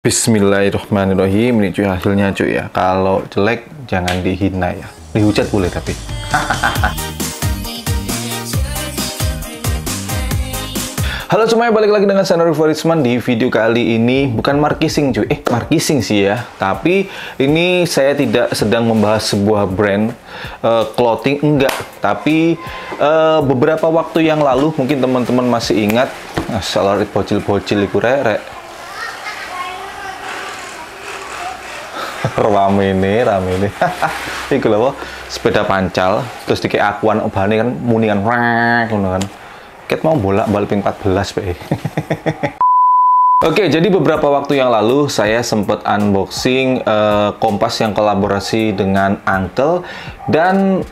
Bismillahirrahmanirrahim. Ini cuy hasilnya cuy ya. Kalau jelek jangan dihina ya. Dihujat boleh tapi. Halo semuanya, balik lagi dengan channel Rivorisman. Di video kali ini bukan markising cuy. Markising sih ya. Tapi ini saya tidak sedang membahas sebuah brand clothing, enggak. Tapi beberapa waktu yang lalu mungkin teman-teman masih ingat. Salah bocil-bocil iku rek. rame ini iku lho sepeda pancal terus dikek akuan obane kan muningan rek ngono kan ket mau bolak-balik ping 14 pe. Oke, jadi beberapa waktu yang lalu saya sempat unboxing kompas yang kolaborasi dengan Uncle dan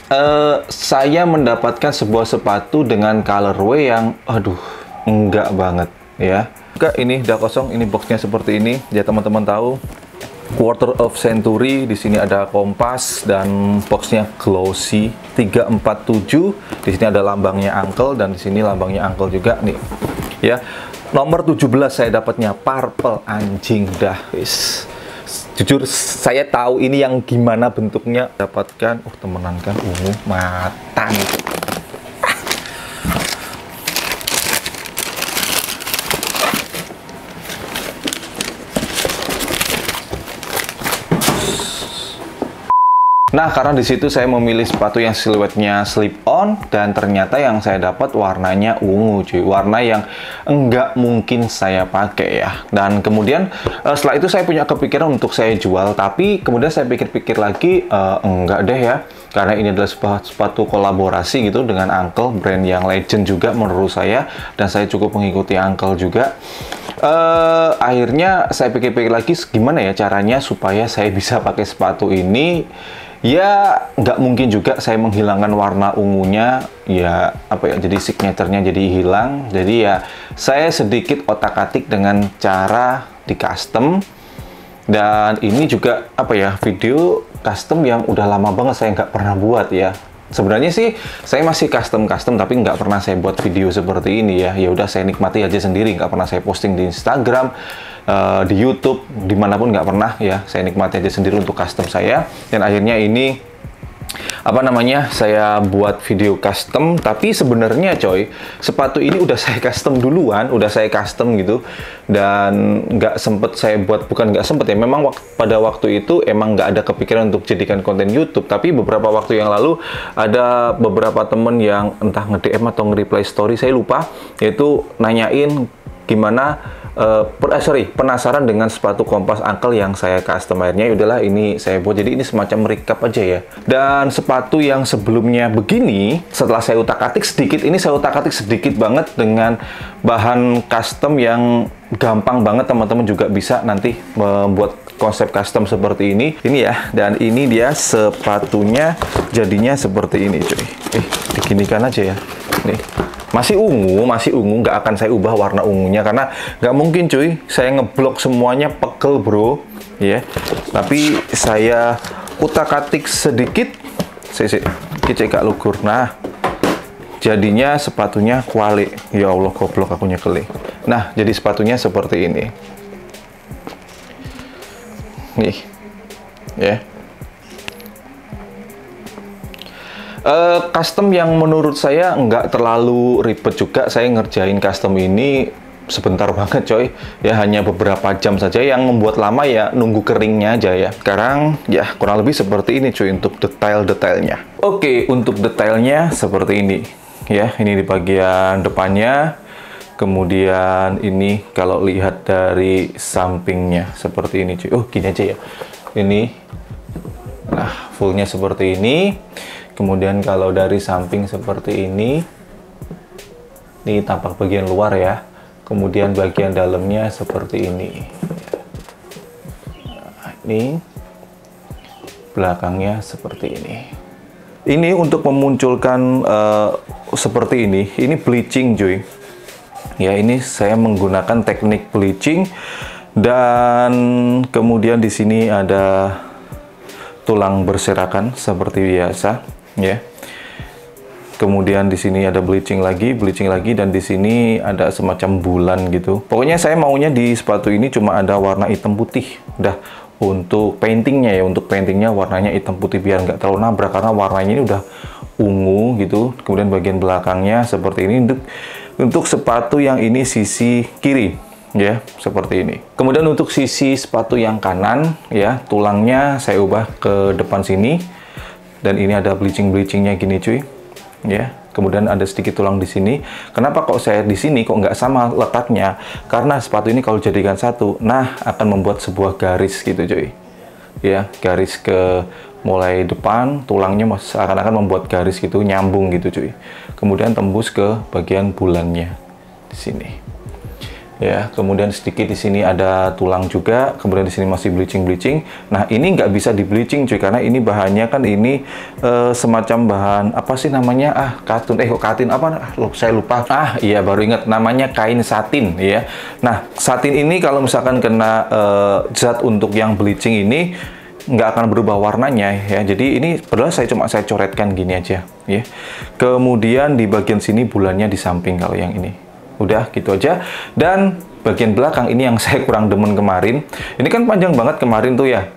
saya mendapatkan sebuah sepatu dengan colorway yang aduh enggak banget ya. Enggak, ini udah kosong, ini boxnya seperti ini ya teman-teman tahu. Quarter of Century, di sini ada kompas dan boxnya glossy 347. Di sini ada lambangnya Uncle dan di sini lambangnya Uncle juga nih. Ya. Nomor 17 saya dapatnya purple, anjing dah wis. Jujur saya tahu ini yang gimana bentuknya, dapatkan temenan kan ungu matang. Nah, karena di situ saya memilih sepatu yang siluetnya slip on dan ternyata yang saya dapat warnanya ungu, cuy. Warna yang enggak mungkin saya pakai ya. Dan kemudian setelah itu saya punya kepikiran untuk saya jual, tapi kemudian saya pikir-pikir lagi enggak deh ya. Karena ini adalah sepatu kolaborasi gitu dengan Uncle, brand yang legend juga menurut saya dan saya cukup mengikuti Uncle juga. Akhirnya saya pikir-pikir lagi gimana ya caranya supaya saya bisa pakai sepatu ini. Ya nggak mungkin juga saya menghilangkan warna ungunya ya, apa ya, jadi signaturenya jadi hilang. Jadi ya saya sedikit otak-atik dengan cara di custom. Dan ini juga apa ya, video custom yang udah lama banget saya nggak pernah buat ya. Sebenarnya sih saya masih custom tapi nggak pernah saya buat video seperti ini ya. Ya udah saya nikmati aja sendiri, nggak pernah saya posting di Instagram, di YouTube, dimanapun nggak pernah ya. Saya nikmati aja sendiri untuk custom saya. Dan akhirnya ini apa namanya, saya buat video custom. Tapi sebenarnya coy, sepatu ini udah saya custom duluan, udah saya custom gitu. Dan nggak sempet saya buat, bukan nggak sempet ya, memang pada waktu itu emang nggak ada kepikiran untuk jadikan konten YouTube. Tapi beberapa waktu yang lalu ada beberapa temen yang entah nge-DM atau nge-reply story, saya lupa, yaitu nanyain gimana penasaran dengan sepatu kompas Uncle yang saya custom. Akhirnya udahlah ini saya buat, jadi ini semacam recap aja ya. Dan sepatu yang sebelumnya begini, setelah saya utak-atik sedikit, ini saya utak-atik sedikit banget dengan bahan custom yang gampang banget, teman-teman juga bisa nanti membuat konsep custom seperti ini ya. Dan ini dia sepatunya jadinya seperti ini cuy. Diginikan aja ya nih. Masih ungu, nggak akan saya ubah warna ungunya karena nggak mungkin cuy, saya ngeblok semuanya pegel bro, ya. Tapi saya utak-atik sedikit, cek kak lugur. Nah, jadinya sepatunya kuali. Ya Allah, goblok aku nyekeli. Nah, jadi sepatunya seperti ini, nih, ya. Custom yang menurut saya nggak terlalu ribet juga. Saya ngerjain custom ini sebentar banget coy ya, hanya beberapa jam saja. Yang membuat lama ya nunggu keringnya aja ya. Sekarang ya kurang lebih seperti ini cuy untuk detail-detailnya. Oke, untuk detailnya seperti ini ya. Ini di bagian depannya, kemudian ini kalau lihat dari sampingnya seperti ini cuy. Gini aja ya, ini nah fullnya seperti ini. Kemudian kalau dari samping seperti ini tampak bagian luar ya. Kemudian bagian dalamnya seperti ini. Nah, ini belakangnya seperti ini. Ini untuk memunculkan seperti ini bleaching cuy. Ya, ini saya menggunakan teknik bleaching dan kemudian di sini ada tulang berserakan seperti biasa. Ya, Kemudian di sini ada bleaching lagi, dan di sini ada semacam bulan gitu. Pokoknya saya maunya di sepatu ini cuma ada warna hitam putih. Udah, untuk paintingnya ya, warnanya hitam putih biar nggak terlalu nabrak karena warnanya ini udah ungu gitu. Kemudian bagian belakangnya seperti ini untuk sepatu yang ini sisi kiri ya, seperti ini. Kemudian untuk sisi sepatu yang kanan ya, tulangnya saya ubah ke depan sini, dan ini ada bleachingnya gini cuy. Ya, kemudian ada sedikit tulang di sini. Kenapa kok saya di sini kok nggak sama letaknya? Karena sepatu ini kalau jadikan satu, nah akan membuat sebuah garis gitu cuy. Ya, garis ke mulai depan, tulangnya akan membuat garis gitu, nyambung gitu cuy. Kemudian tembus ke bagian bulannya di sini. Ya, kemudian sedikit di sini ada tulang juga, kemudian di sini masih bleaching. Nah, ini nggak bisa di bleaching cuy, karena ini bahannya kan ini semacam bahan apa sih namanya? Katun, kok katun apa? Saya lupa. Iya, baru ingat, namanya kain satin ya. Nah, satin ini kalau misalkan kena zat untuk yang bleaching ini nggak akan berubah warnanya ya. Jadi ini padahal saya coretkan gini aja ya. Kemudian di bagian sini bulannya di samping kalau yang ini. Udah gitu aja. Dan bagian belakang ini yang saya kurang demen kemarin. Ini kan panjang banget kemarin tuh ya.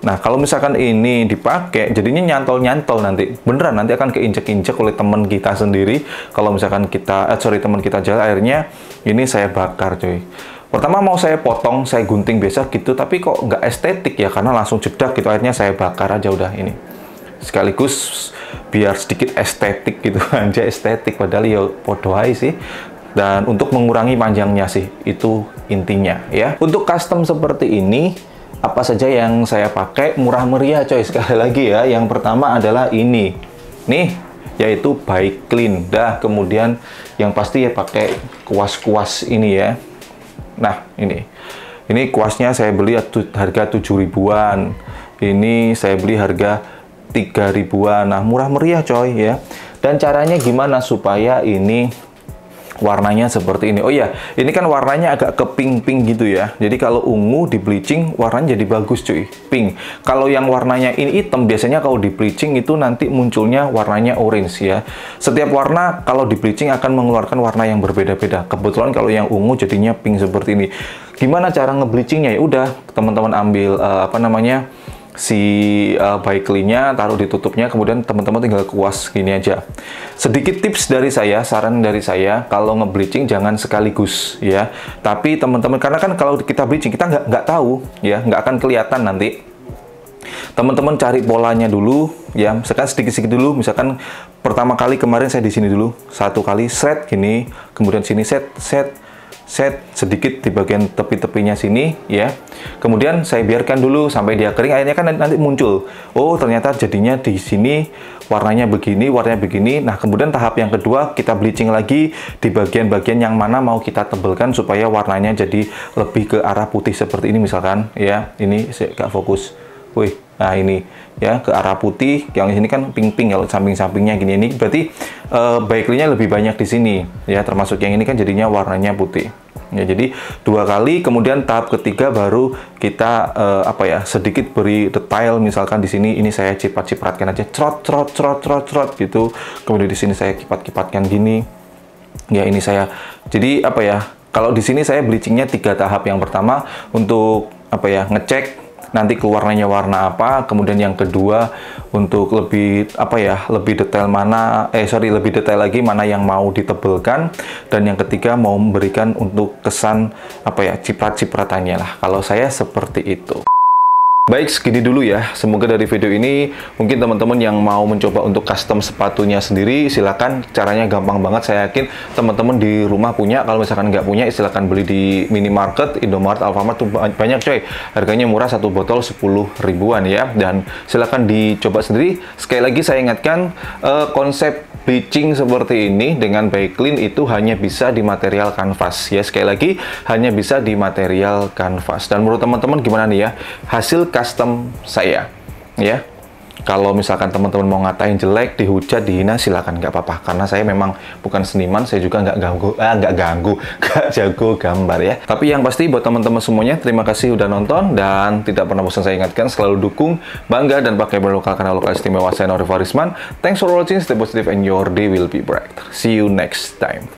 Nah, kalau misalkan ini dipakai, jadinya nyantol-nyantol nanti. Beneran, nanti akan keinjek-injek oleh teman kita sendiri. Kalau misalkan teman kita jalan, akhirnya ini saya bakar cuy. Pertama mau saya potong, saya gunting biasa gitu, tapi kok nggak estetik ya, karena langsung jedak gitu. Akhirnya saya bakar aja udah ini. Sekaligus biar sedikit estetik gitu aja, estetik. Padahal ya podo aja sih. Dan untuk mengurangi panjangnya sih, itu intinya ya. Untuk custom seperti ini, apa saja yang saya pakai murah meriah coy. Sekali lagi ya, yang pertama adalah ini nih, yaitu Bike Clean. Dah, kemudian yang pasti ya pakai kuas-kuas ini ya. Nah, ini kuasnya saya beli harga 7 ribuan. Ini saya beli harga 3 ribuan. Nah, murah meriah coy ya. Dan caranya gimana supaya ini warnanya seperti ini? Oh ya, ini kan warnanya agak ke pink-pink gitu ya. Jadi kalau ungu di bleaching warnanya jadi bagus cuy, pink. Kalau yang warnanya ini hitam, biasanya kalau di bleaching itu nanti munculnya warnanya orange ya. Setiap warna kalau di bleaching akan mengeluarkan warna yang berbeda-beda. Kebetulan kalau yang ungu jadinya pink seperti ini. Gimana cara ngebleachingnya? Ya udah, teman-teman ambil si Bike Clean-nya, taruh di tutupnya, kemudian teman-teman tinggal kuas gini aja. Sedikit tips dari saya, saran dari saya, kalau nge-bleaching jangan sekaligus ya. Tapi teman-teman, karena kan kalau kita bleaching kita nggak tahu ya, nggak akan kelihatan nanti. Teman-teman cari polanya dulu ya, misalkan sedikit-sedikit dulu. Misalkan pertama kali kemarin saya di sini dulu, satu kali set gini, kemudian sini set sedikit di bagian tepi-tepinya sini ya. Kemudian saya biarkan dulu sampai dia kering, akhirnya kan nanti muncul, oh ternyata jadinya di sini warnanya begini. Nah, kemudian tahap yang kedua kita bleaching lagi di bagian-bagian yang mana mau kita tebelkan supaya warnanya jadi lebih ke arah putih seperti ini misalkan ya. Ini saya nggak fokus. Nah ini ya, ke arah putih. Yang ini kan pink-pink kalau samping-sampingnya gini. Ini berarti Bike Clean-nya lebih banyak di sini ya, termasuk yang ini kan jadinya warnanya putih ya. Jadi 2 kali, kemudian tahap ketiga baru kita sedikit beri detail. Misalkan di sini ini saya cipratkan aja, crot gitu. Kemudian di sini saya kipat-kipatkan gini ya. Ini saya jadi kalau di sini saya bleachingnya 3 tahap. Yang pertama untuk ngecek nanti keluarnya warna apa, kemudian yang kedua untuk lebih detail lebih detail lagi mana yang mau ditebelkan, dan yang ketiga mau memberikan untuk kesan ciprat-cipratannya lah. Kalau saya seperti itu. Baik, segini dulu ya. Semoga dari video ini mungkin teman-teman yang mau mencoba untuk custom sepatunya sendiri, silakan. Caranya gampang banget. Saya yakin teman-teman di rumah punya. Kalau misalkan nggak punya, silakan beli di minimarket, Indomaret, Alfamart tuh banyak coy. Harganya murah, satu botol 10 ribuan ya. Dan silakan dicoba sendiri. Sekali lagi saya ingatkan, konsep bleaching seperti ini dengan Bike Clean itu hanya bisa di material kanvas ya. Sekali lagi hanya bisa di material kanvas. Dan menurut teman-teman gimana nih ya hasil custom saya ya? Kalau misalkan teman-teman mau ngatain jelek, dihujat, dihina, silakan, nggak apa-apa. Karena saya memang bukan seniman, saya juga nggak jago gambar ya. Tapi yang pasti buat teman-teman semuanya, terima kasih udah nonton, dan tidak pernah bosan saya ingatkan, selalu dukung, bangga, dan pakai berlokal karena lokal istimewa saya Nori Farisman. Thanks for watching, stay positive, and your day will be bright. See you next time.